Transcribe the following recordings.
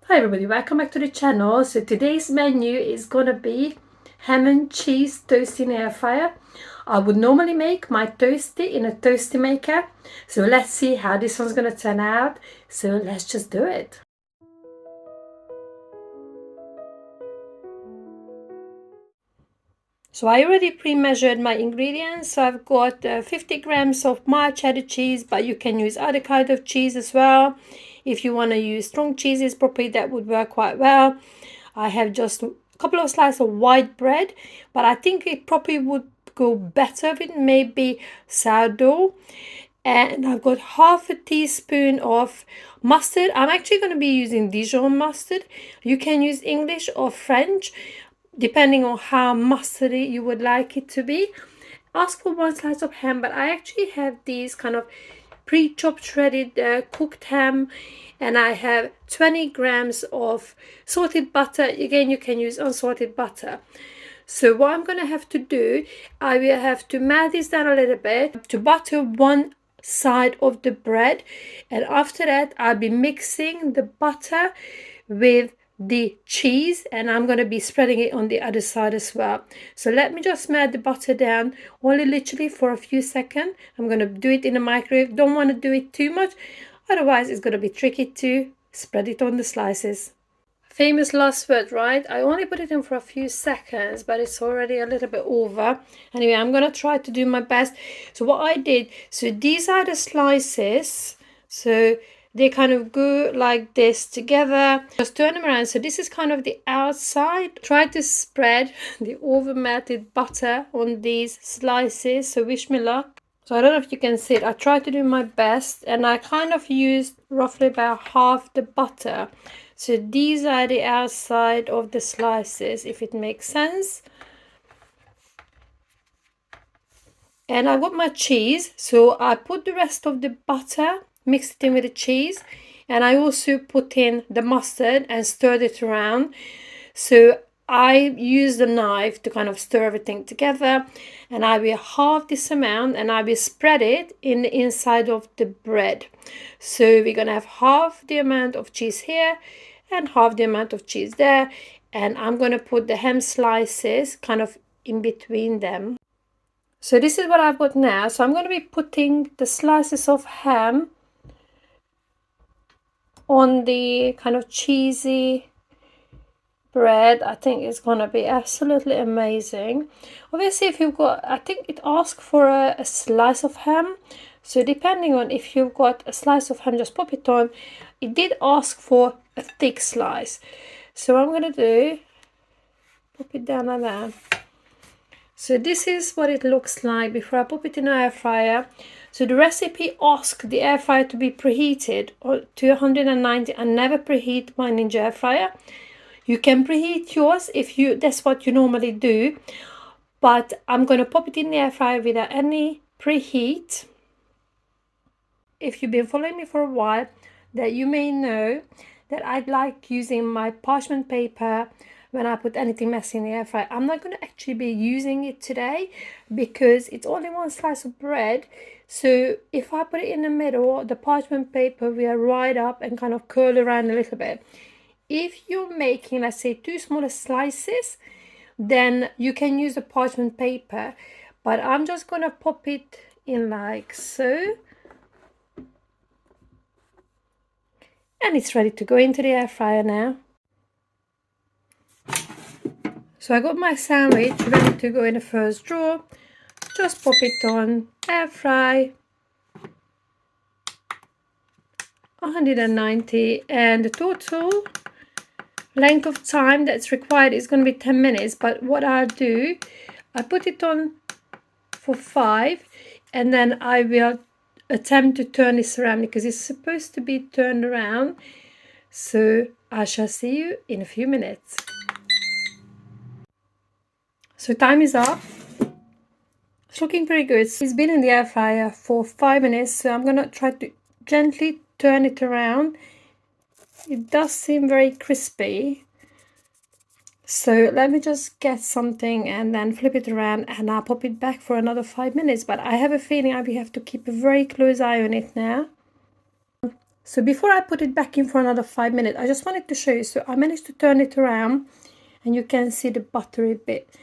Hi everybody, welcome back to the channel. So today's menu is gonna be ham and cheese toast in air fryer. I would normally make my toasty in a toasty maker. So let's see how this one's gonna turn out. So let's just do it. So I already pre-measured my ingredients. So I've got 50 grams of mild cheddar cheese, but you can use other kind of cheese as well. If you want to use strong cheeses properly, that would work quite well. I have just a couple of slices of white bread, but I think it probably would go better with maybe sourdough. And I've got half a teaspoon of mustard. I'm actually going to be using Dijon mustard. You can use English or French depending on how mustardy you would like it to be. Ask for one slice of ham, but I actually have these kind of pre-chopped shredded cooked ham, and I have 20 grams of salted butter. Again, you can use unsalted butter. So what I'm going to have to do, I will have to melt this down a little bit to butter one side of the bread, and after that I'll be mixing the butter with the cheese, and I'm going to be spreading it on the other side as well. So let me just melt the butter down only literally for a few seconds. I'm going to do it in the microwave. Don't want to do it too much, otherwise it's going to be tricky to spread it on the slices. Famous last word, right? I only put it in for a few seconds, but it's already a little bit over. Anyway, I'm gonna try to do my best. So what I did, so these are the slices. So they kind of go like this together. Just turn them around. So this is kind of the outside. Try to spread the over melted butter on these slices. So wish me luck. So I don't know if you can see it. I tried to do my best, and I kind of used roughly about half the butter. So these are the outside of the slices, if it makes sense. And I got my cheese, so I put the rest of the butter, mixed it in with the cheese, and I also put in the mustard and stirred it around. So I used a knife to kind of stir everything together, and I will halve this amount and I will spread it in the inside of the bread. So we're gonna have half the amount of cheese here and half the amount of cheese there, and I'm gonna put the ham slices kind of in between them. So this is what I've got now. So I'm going to be putting the slices of ham on the kind of cheesy bread. I think it's going to be absolutely amazing. Obviously, if you've got, I think it asks for a slice of ham. So depending on if you've got a slice of ham, just pop it on. It did ask for a thick slice. So what I'm going to do, pop it down like that. So this is what it looks like before I pop it in the air fryer. So the recipe asks the air fryer to be preheated to 190. I never preheat my Ninja air fryer. You can preheat yours if that's what you normally do. But I'm going to pop it in the air fryer without any preheat. If you've been following me for a while, that you may know that I like using my parchment paper when I put anything messy in the air fryer. I'm not going to actually be using it today because it's only one slice of bread. So if I put it in the middle, the parchment paper will ride up and kind of curl around a little bit. If you're making, let's say, 2 smaller slices, then you can use the parchment paper. But I'm just going to pop it in like so. And it's ready to go into the air fryer now. So I got my sandwich ready to go in the first drawer. Just pop it on, air fry, 190, and the total length of time that's required is going to be 10 minutes. But what I'll do, I put it on for 5, and then I will attempt to turn this around because it's supposed to be turned around. So I shall see you in a few minutes. So time is up. It's looking pretty good. It's been in the air fryer for 5 minutes, so I'm gonna try to gently turn it around. It does seem very crispy. So let me just get something and then flip it around, and I'll pop it back for another 5 minutes. But I have a feeling I will have to keep a very close eye on it now. So before I put it back in for another 5 minutes, I just wanted to show you. So I managed to turn it around and you can see the buttery bit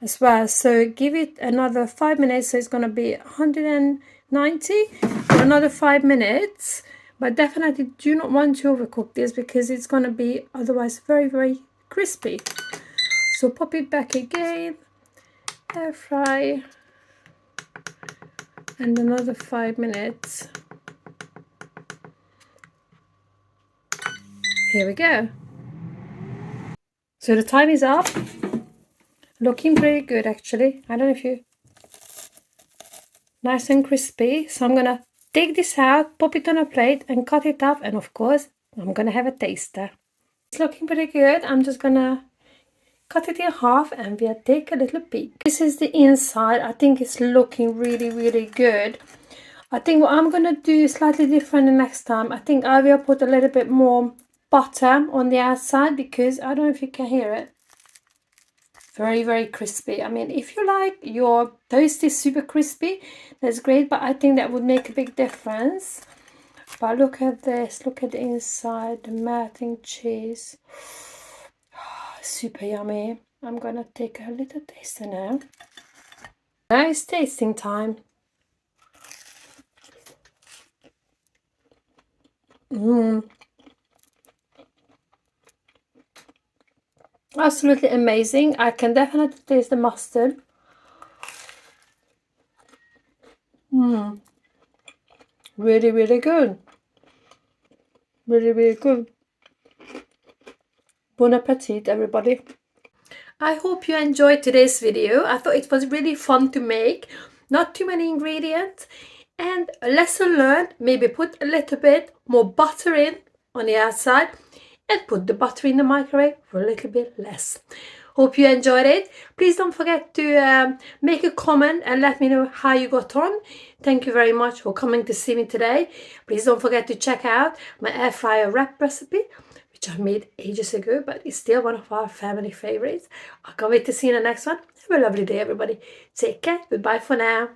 as well. So give it another 5 minutes. So it's going to be 190 for another 5 minutes. But definitely do not want to overcook this because it's going to be otherwise very, very crispy. So pop it back again, air fry, and another 5 minutes. Here we go. So the time is up. Looking pretty good actually. I don't know if you... Nice and crispy. So I'm gonna take this out, pop it on a plate and cut it up, and of course I'm gonna have a taster. It's looking pretty good. I'm just gonna cut it in half and we'll take a little peek. This is the inside. I think it's looking really, really good. I think what I'm gonna do is slightly different the next time. I think I will put a little bit more butter on the outside because I don't know if you can hear it. Very, very crispy. I mean, if you like your toasty super crispy, that's great, but I think that would make a big difference. But look at this, look at the inside, the melting cheese. Super yummy. I'm gonna take a little taster now. Now it's tasting time. Absolutely amazing. I can definitely taste the mustard. Really, really good. Really, really good. Bon appetit, everybody. I hope you enjoyed today's video. I thought it was really fun to make. Not too many ingredients. And a lesson learned, maybe put a little bit more butter in on the outside and put the butter in the microwave for a little bit less. Hope you enjoyed it. Please don't forget to make a comment and let me know how you got on. Thank you very much for coming to see me today. Please don't forget to check out my air fryer wrap recipe, which I made ages ago, but it's still one of our family favorites. I can't wait to see you in the next one. Have a lovely day, everybody. Take care. Goodbye for now.